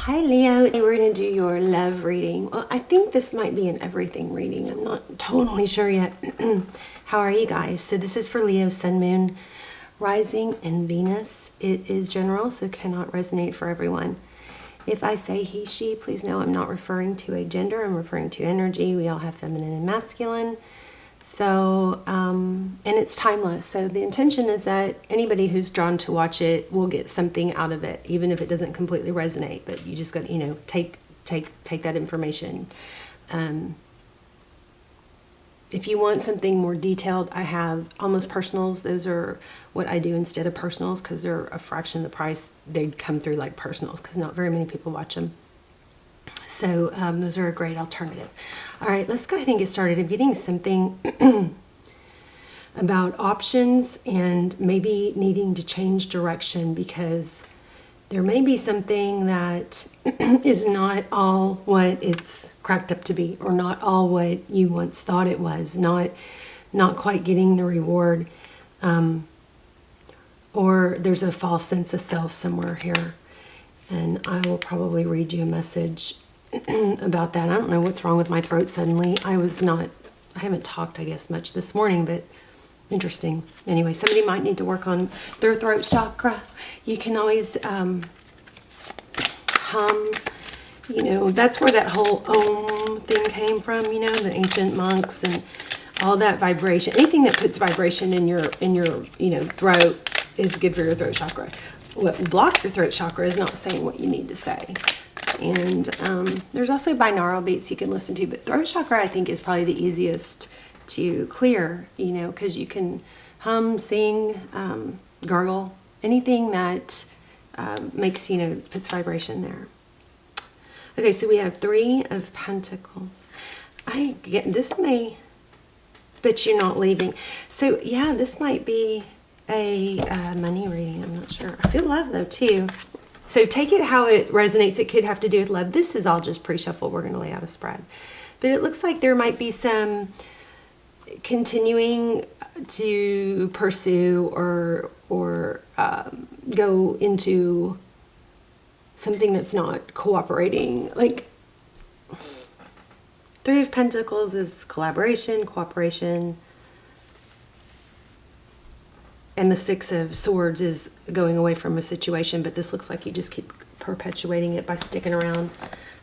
Hi Leo, we're going to do your love reading. Well, I think this might be an everything reading. I'm not totally sure yet. How are you guys? So this is for Leo, Sun, Moon, Rising, and Venus. It is general, so cannot resonate for everyone. If I say he, she, please know I'm not referring to a gender. I'm referring to energy. We all have feminine and masculine. So, and it's timeless. So the intention is that anybody who's drawn to watch it will get something out of it, even if it doesn't completely resonate. But you just got to, take that information. If you want something more detailed, I have almost personals. Those are what I do instead of personals because they're a fraction of the price. They'd come through like personals because not very many people watch them. So those are a great alternative. All right, let's go ahead and get started. I'm getting something about options and maybe needing to change direction because there may be something that is not all what it's cracked up to be, or not all what you once thought it was, not quite getting the reward, or there's a false sense of self somewhere here. And I will probably read you a message about that. I don't know what's wrong with my throat suddenly. I haven't talked, I guess, much this morning, but interesting. Anyway, somebody might need to work on their throat chakra. You can always hum, that's where that whole Om thing came from, the ancient monks and all that vibration. Anything that puts vibration in your throat is good for your throat chakra. What blocks your throat chakra is not saying what you need to say. And there's also binaural beats you can listen to, but throat chakra I think is probably the easiest to clear, because you can hum, sing, gargle, anything that makes, puts vibration there. Okay, so we have 3 of Pentacles. I get this but you're not leaving. So yeah, this might be a money reading. I'm not sure. I feel love though too. So take it how it resonates. It could have to do with love. This is all just pre-shuffle. We're going to lay out a spread. But it looks like there might be some continuing to pursue or go into something that's not cooperating. Like 3 of Pentacles is collaboration, cooperation. And the 6 of Swords is going away from a situation, but this looks like you just keep perpetuating it by sticking around,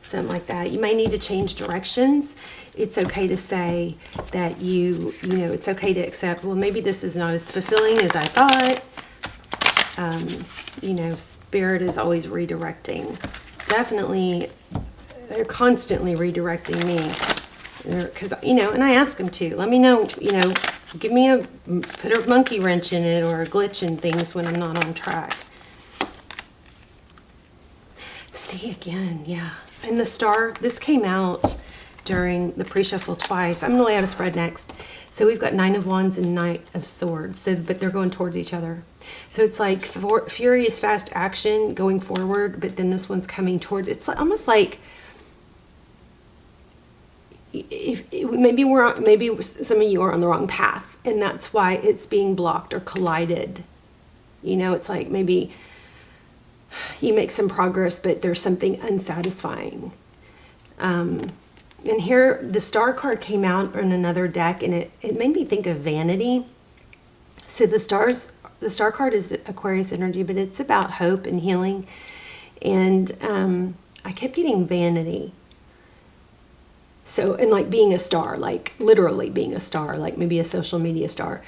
something like that. You may need to change directions. It's okay to say that it's okay to accept, well, maybe this is not as fulfilling as I thought. Spirit is always redirecting. Definitely, they're constantly redirecting me. Because, and I ask them to. Let me know, give me put a monkey wrench in it or a glitch in things when I'm not on track. See again, yeah. And the star, this came out during the pre-shuffle twice. I'm going to lay out a spread next. So we've got 9 of Wands and 9 of Swords. So, but they're going towards each other. So it's like furious, fast action going forward, but then this one's coming towards, it's almost like, maybe some of you are on the wrong path, and that's why it's being blocked or collided. It's like maybe you make some progress, but there's something unsatisfying. And here the star card came out on another deck, and it made me think of vanity. So the star card is Aquarius energy, but it's about hope and healing. And I kept getting vanity. So, and like being a star, like literally being a star, like maybe a social media star.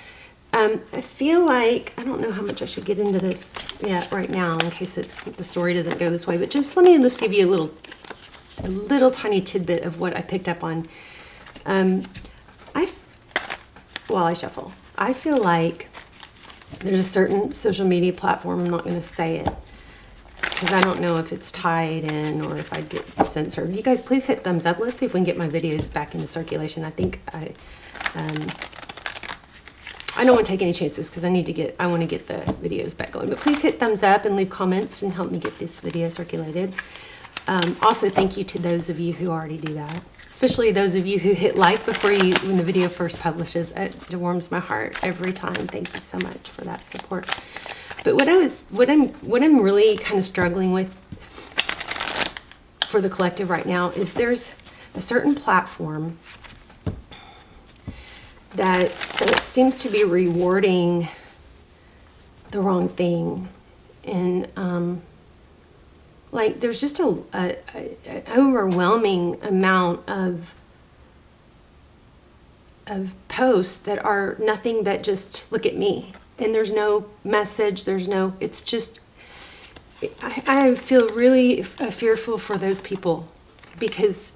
I feel like, I don't know how much I should get into this yet right now in case the story doesn't go this way, but just let me just give you a little tiny tidbit of what I picked up on. While I shuffle, I feel like there's a certain social media platform, I'm not going to say it, because I don't know if it's tied in or if I'd get censored. You guys, please hit thumbs up. Let's see if we can get my videos back into circulation. I think I don't want to take any chances because I want to get the videos back going. But please hit thumbs up and leave comments and help me get this video circulated. Also, thank you to those of you who already do that, especially those of you who hit like when the video first publishes. It warms my heart every time. Thank you so much for that support. But what I'm really kind of struggling with for the collective right now is there's a certain platform that seems to be rewarding the wrong thing. And like there's just an overwhelming amount of posts that are nothing but just look at me. And there's no message, it's just, I feel really fearful for those people, because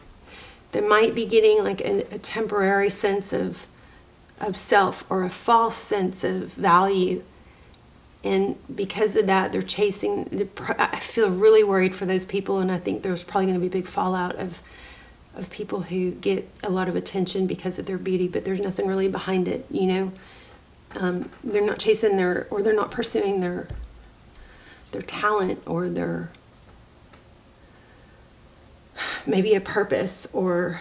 they might be getting like a temporary sense of self, or a false sense of value. And because of that, they're chasing, I feel really worried for those people. And I think there's probably going to be a big fallout of people who get a lot of attention because of their beauty, but there's nothing really behind it, you know. They're not chasing they're not pursuing their talent, or their maybe a purpose, or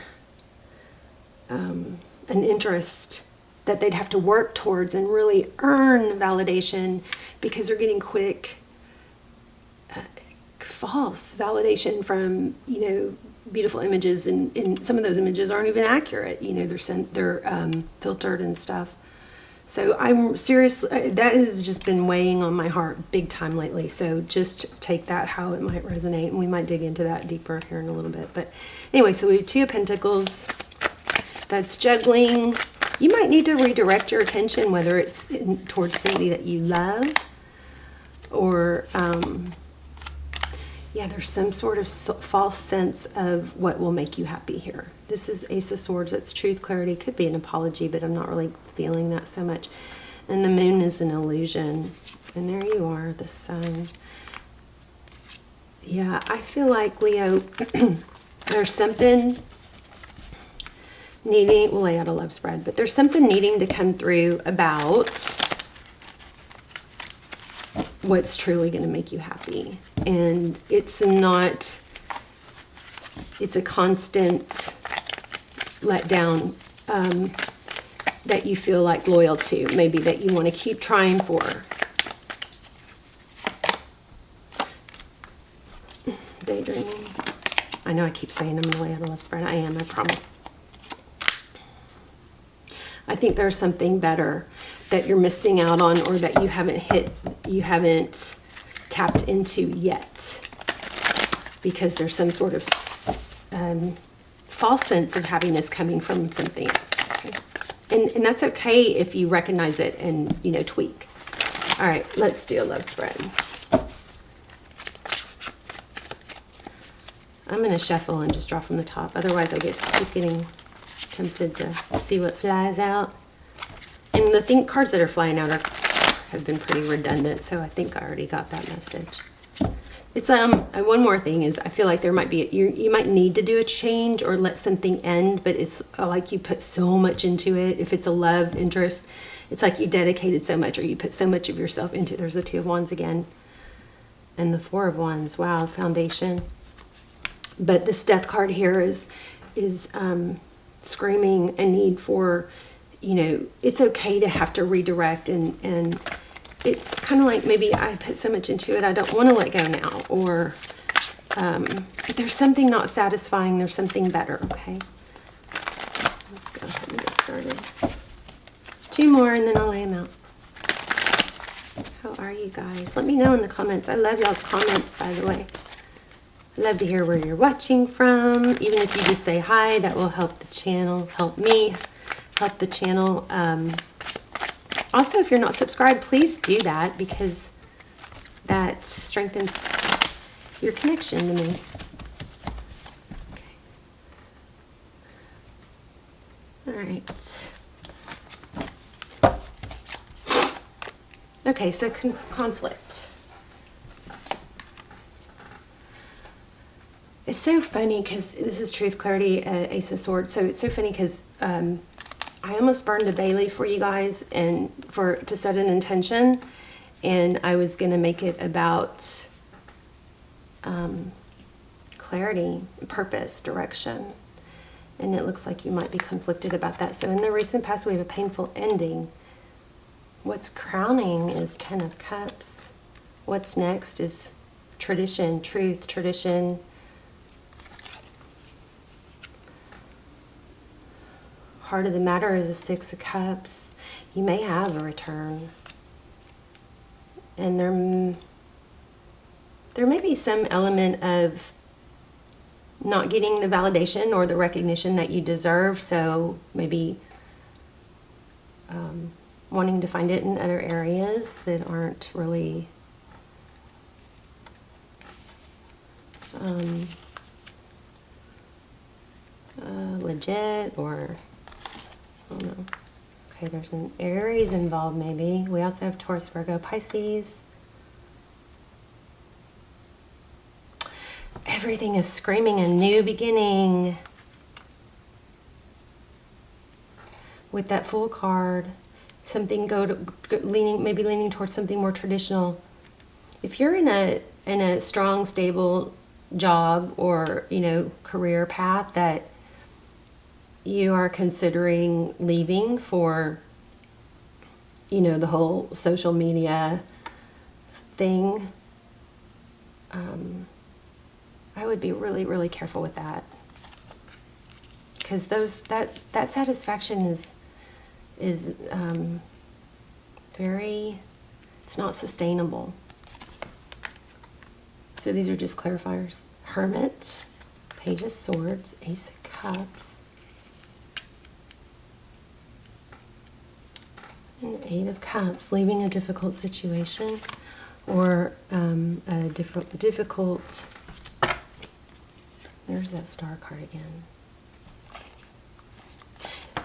an interest that they'd have to work towards and really earn validation, because they're getting quick false validation from, you know, beautiful images, and some of those images aren't even accurate, you know, they're filtered and stuff. So I'm serious, that has just been weighing on my heart big time lately. So just take that how it might resonate, and we might dig into that deeper here in a little bit. But anyway, so we have Two of Pentacles. That's juggling. You might need to redirect your attention, whether it's towards somebody that you love, or yeah, there's some sort of false sense of what will make you happy here. This is Ace of Swords. That's truth, clarity. Could be an apology, but I'm not really feeling that so much. And the Moon is an illusion. And there you are, the Sun. Yeah, I feel like, Leo, there's something needing, we'll lay out a love spread, but there's something needing to come through about what's truly going to make you happy. And it's not, it's a constant letdown that you feel like loyal to, maybe that you want to keep trying for. Daydreaming. I know I keep saying I'm going to lay out a love spread. I am, I promise. I think there's something better that you're missing out on, or that you haven't tapped into yet, because there's some sort of false sense of happiness coming from something else. Okay? And that's okay if you recognize it and, you know, tweak. All right, let's do a love spread. I'm going to shuffle and just draw from the top. Otherwise, I keep getting tempted to see what flies out. And the cards that are flying out have been pretty redundant, so I think I already got that message. It's one more thing is, I feel like there might be, you might need to do a change or let something end, but it's like you put so much into it. If it's a love interest, it's like you dedicated so much, or you put so much of yourself into it. There's the Two of Wands again, and the Four of Wands. Wow, foundation. But this Death card here is screaming a need for, you know, it's okay to have to redirect, and it's kind of like, maybe I put so much into it, I don't want to let go now, or if there's something not satisfying, there's something better. Okay, let's go ahead and get started. Two more and then I'll lay them out. How are you guys? Let me know in the comments. I love y'all's comments, by the way. I love to hear where you're watching from. Even if you just say hi, that will help the channel, help me, help the channel. Also, if you're not subscribed, please do that, because that strengthens your connection to me. Okay. All right. Okay, so conflict. It's so funny because this is Truth, Clarity, Ace of Swords. So it's so funny because I almost burned a bay leaf for you guys, and to set an intention, and I was going to make it about clarity, purpose, direction, and it looks like you might be conflicted about that. So in the recent past, we have a painful ending. What's crowning is Ten of Cups. What's next is tradition, truth, tradition, heart of the matter is the Six of Cups. You may have a return. And there may be some element of not getting the validation or the recognition that you deserve. So maybe wanting to find it in other areas that aren't really legit, or I don't know. Okay, there's an Aries involved maybe. We also have Taurus, Virgo, Pisces. Everything is screaming a new beginning. With that Fool card, something maybe leaning towards something more traditional. If you're in a strong, stable job or, you know, career path that you are considering leaving for, you know, the whole social media thing, I would be really, really careful with that, because that satisfaction is very, it's not sustainable. So these are just clarifiers. Hermit, Page of Swords, Ace of Cups, and Eight of Cups, leaving a difficult situation or a difficult, there's that Star card again.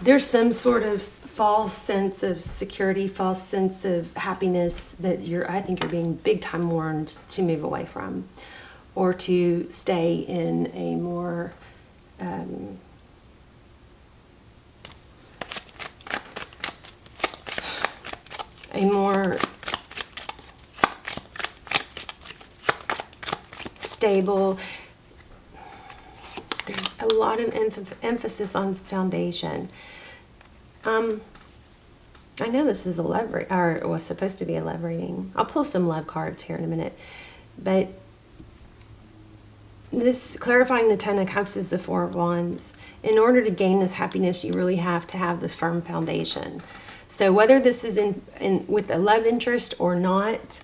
There's some sort of false sense of security, false sense of happiness that I think you're being big time warned to move away from, or to stay in a more stable. There's a lot of emphasis on foundation. I know this is a love reading, or it was supposed to be a love reading. I'll pull some love cards here in a minute. But this, clarifying the Ten of Cups, is the Four of Wands. In order to gain this happiness, you really have to have this firm foundation. So whether this is in with a love interest or not,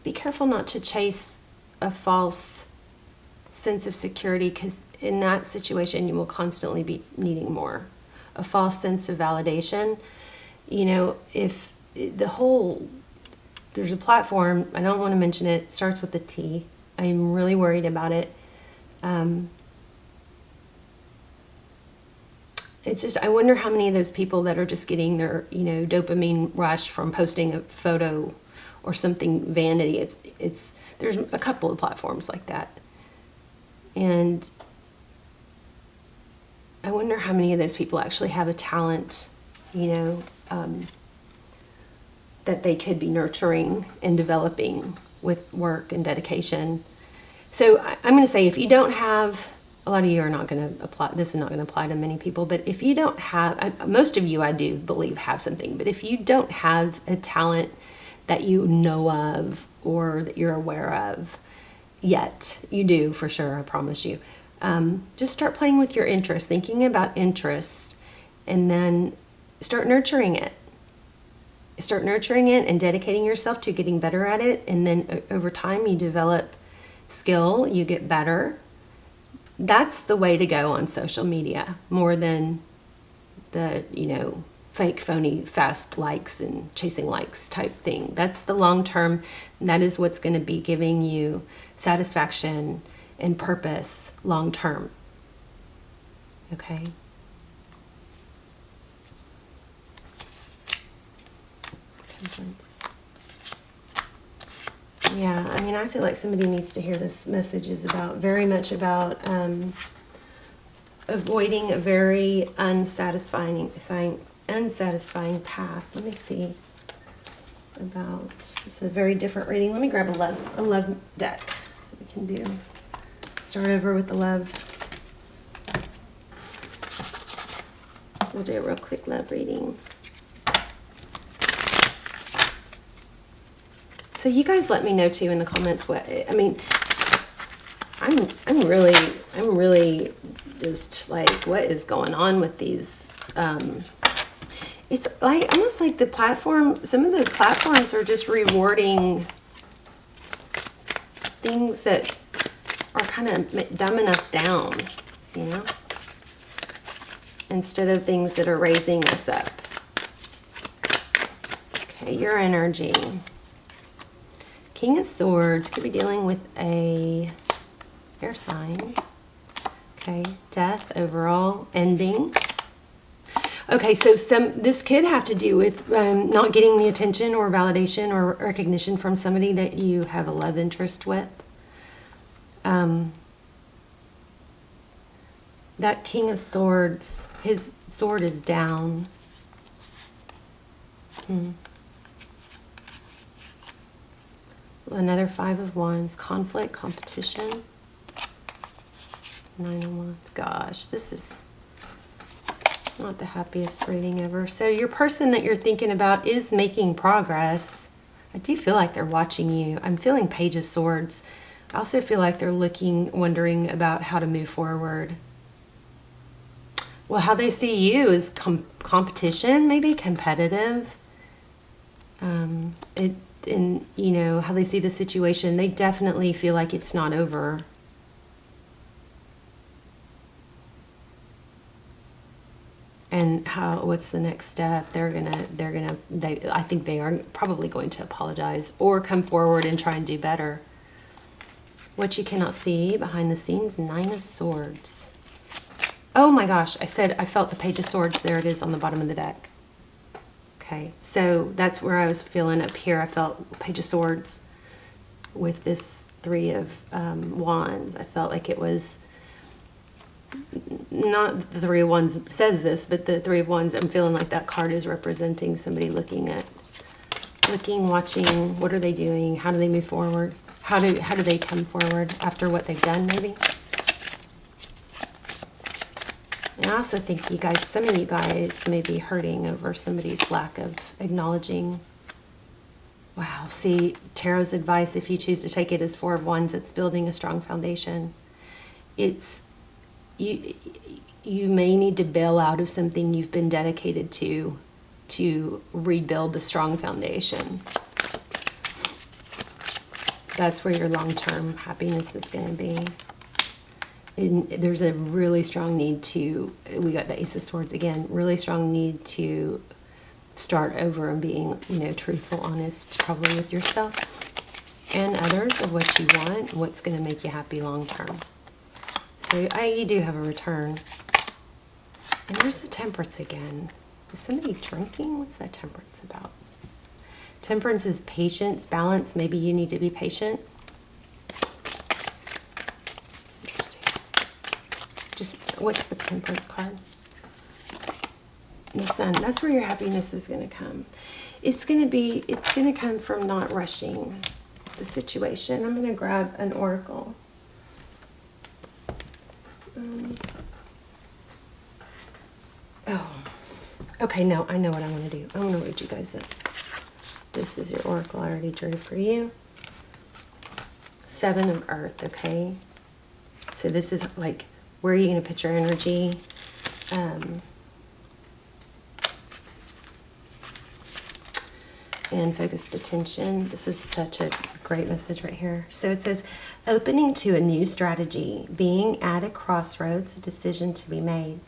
be careful not to chase a false sense of security, because in that situation you will constantly be needing more. A false sense of validation. You know, if there's a platform, I don't want to mention it, starts with a T. I'm really worried about it. It's just, I wonder how many of those people that are just getting their, you know, dopamine rush from posting a photo or something vanity. There's a couple of platforms like that. And I wonder how many of those people actually have a talent, you know, that they could be nurturing and developing with work and dedication. So I'm going to say, if you don't have, a lot of you are not going to apply, this is not going to apply to many people, but if you don't have, most of you I do believe have something, but if you don't have a talent that you know of or that you're aware of yet, you do for sure, I promise you. Just start playing with your interest, thinking about interest, and then start nurturing it. Start nurturing it and dedicating yourself to getting better at it. And then over time you develop skill, you get better. That's the way to go on social media, more than the, you know, fake, phony, fast likes and chasing likes type thing. That's the long term. That is what's going to be giving you satisfaction and purpose long term. Okay? Temperance. Yeah, I mean, I feel like somebody needs to hear this message. Is about, very much about avoiding a very unsatisfying path. Let me see. This is a very different reading. Let me grab a love deck so we can start over with the love. We'll do a real quick love reading. So you guys let me know too in the comments what, I mean, I'm really just like, what is going on with these? It's like almost like the platform. Some of those platforms are just rewarding things that are kind of dumbing us down, you know, instead of things that are raising us up. Okay, your energy. King of Swords could be dealing with a air sign. Okay, death overall, ending. Okay, so this could have to do with not getting the attention or validation or recognition from somebody that you have a love interest with. That King of Swords, his sword is down. Another Five of Wands, conflict, competition. Nine of Wands. Gosh, this is not the happiest reading ever. So your person that you're thinking about is making progress. I do feel like they're watching you. I'm feeling Page of Swords. I also feel like they're wondering about how to move forward. Well, how they see you is competition, maybe competitive. And you know, how they see the situation, they definitely feel like it's not over. And what's the next step? I think they are probably going to apologize or come forward and try and do better. What you cannot see behind the scenes, Nine of Swords. Oh my gosh, I felt the Page of Swords. There it is on the bottom of the deck. Okay, so that's where I was feeling up here. I felt Page of Swords with this Three of Wands. I felt like it was not the Three of Wands says this, but the Three of Wands, I'm feeling like that card is representing somebody watching, what are they doing? How do they move forward? How do they come forward after what they've done, maybe? And I also think some of you guys may be hurting over somebody's lack of acknowledging. Wow, see, Tarot's advice, if you choose to take it as Four of Wands, it's building a strong foundation. It's you may need to bail out of something you've been dedicated to rebuild a strong foundation. That's where your long-term happiness is going to be. There's a really strong need we got the Ace of Swords again, really strong need to start over and being, truthful, honest, probably with yourself and others of what you want, what's going to make you happy long-term. So you do have a return. And there's the Temperance again. Is somebody drinking? What's that Temperance about? Temperance is patience, balance. Maybe you need to be patient. Interesting. Just, what's the Temperance card? The Sun. That's where your happiness is going to come. It's going to come from not rushing the situation. I'm going to grab an oracle. Okay, no, I know what I want to do. I want to read you guys this. This is your oracle I already drew for you. Seven of Earth, okay? So this is like, where are you going to put your energy? And focused attention. This is such a great message right here. So it says, opening to a new strategy, being at a crossroads, a decision to be made.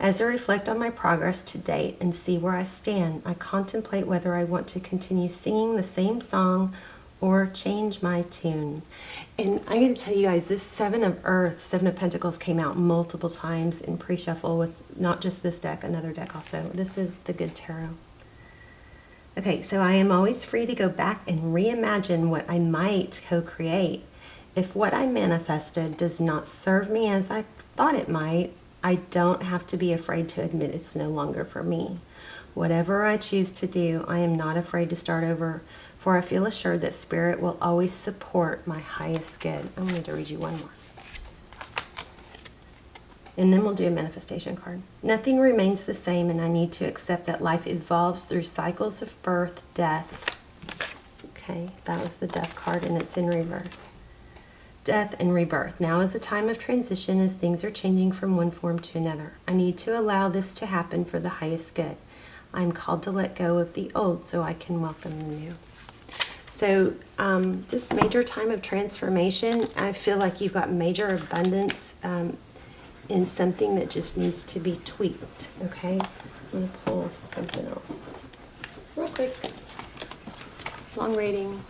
As I reflect on my progress to date and see where I stand, I contemplate whether I want to continue singing the same song or change my tune. And I'm going to tell you guys, this Seven of Earth, Seven of Pentacles came out multiple times in pre-shuffle with not just this deck, another deck also. This is the Good Tarot. Okay, so I am always free to go back and reimagine what I might co-create. If what I manifested does not serve me as I thought it might, I don't have to be afraid to admit it's no longer for me. Whatever I choose to do, I am not afraid to start over, for I feel assured that Spirit will always support my highest good. I'm going to read you one more. And then we'll do a manifestation card. Nothing remains the same, and I need to accept that life evolves through cycles of birth, death. Okay, that was the Death card, and it's in reverse. death, and rebirth. Now is a time of transition as things are changing from one form to another. I need to allow this to happen for the highest good. I'm called to let go of the old so I can welcome the new. So this major time of transformation, I feel like you've got major abundance in something that just needs to be tweaked, okay? I'm going to pull something else real quick. Long reading.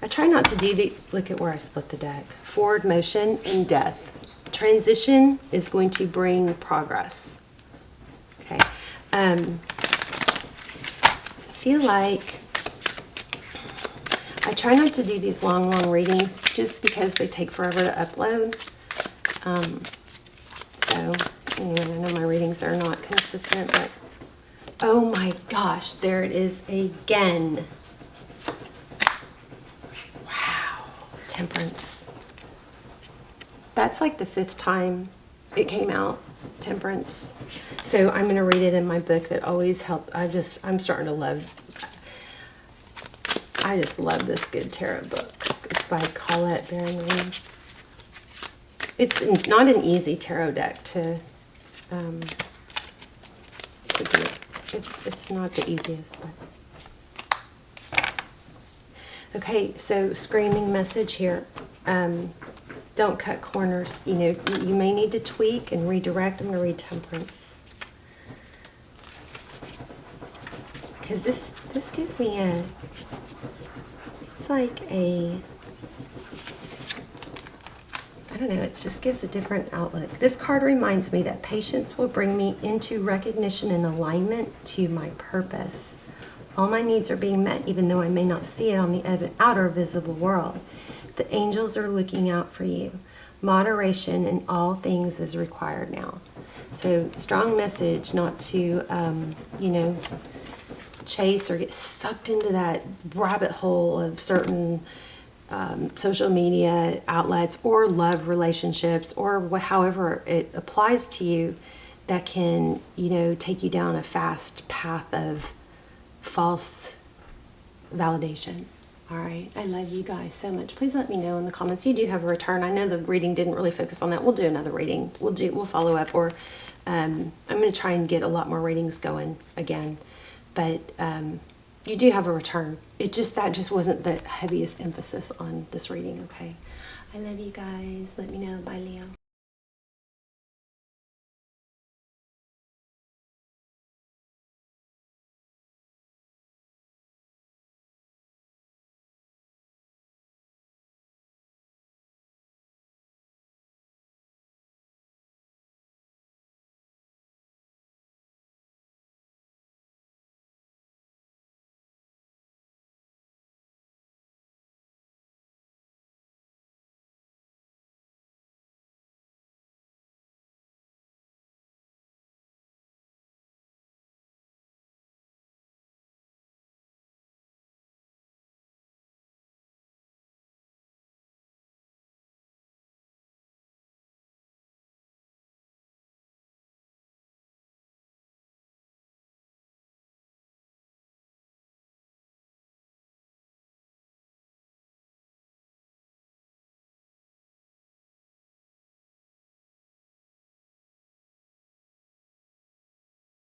I try not to do the, look at where I split the deck. Forward motion and death. Transition is going to bring progress. Okay. I feel like I try not to do these long readings just because they take forever to upload. So, anyway, I know my readings are not consistent, but oh my gosh, there it is again. Wow, Temperance. That's like the 5th time it came out, Temperance. So I'm going to read it in my book that always helped. I'm starting to love, I just love this good tarot book. It's by Colette Baron. It's not an easy tarot deck to do. It's not the easiest. But. Okay, so screaming message here. Don't cut corners. You know, you may need to tweak and redirect. I'm going to read Temperance. Because this gives me a, it's like a, I don't know, it just gives a different outlook. This card reminds me that patience will bring me into recognition and alignment to my purpose. All my needs are being met even though I may not see it on the outer visible world. The angels are looking out for you. Moderation in all things is required now. So strong message not to, you know, chase or get sucked into that rabbit hole of certain social media outlets or love relationships or however it applies to you that can, you know, take you down a fast path of false validation. All right, I love you guys so much. Please let me know in the comments. You do have a return. I know the reading didn't really focus on that. We'll do another reading. We'll follow up, or I'm going to try and get a lot more readings going again. But you do have a return. That just wasn't the heaviest emphasis on this reading. Okay, I love you guys. Let me know. Bye, Leo.